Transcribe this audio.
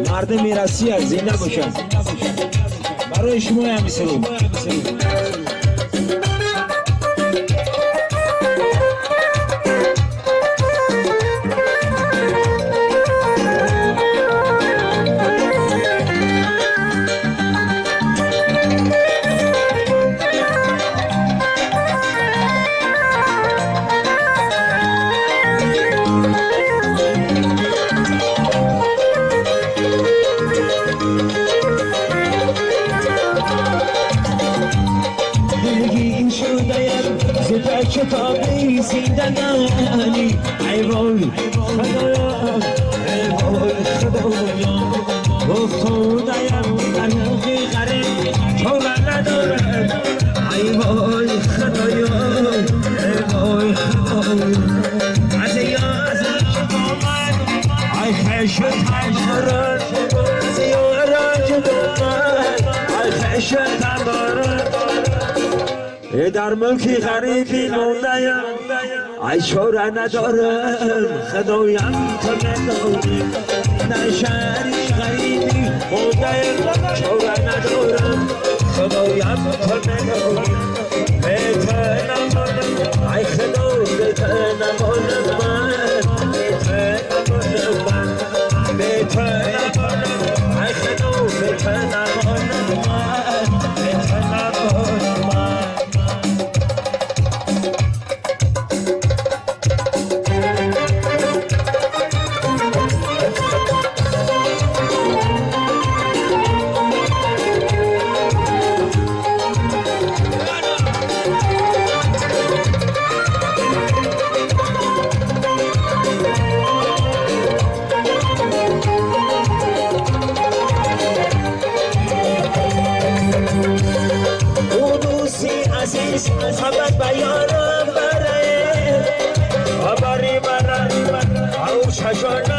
مرد میراثی از زنده باشن. برای شما هم میسرم. کتابی زندگانی ای وای خدایا ای وای خدایا خدایم درخی غریب تو را ندارم ای وای خدایا ای وای خدایا از یاد ای خشت دارم از یاد ای خشت دارم در ملکی غریبی مونده‌ام ای چاره ندارم خدایم تو نداری در شهری غریبی مونده‌ام چاره ندارم خدایم تو نداری بهتر نمانم ای خدا بهتر نمانم من بهتر نمانم من بهتر نمانم ای خدا بهتر نمانم من بهتر نمانم من خبر بیانم برای خبری برای او ششانه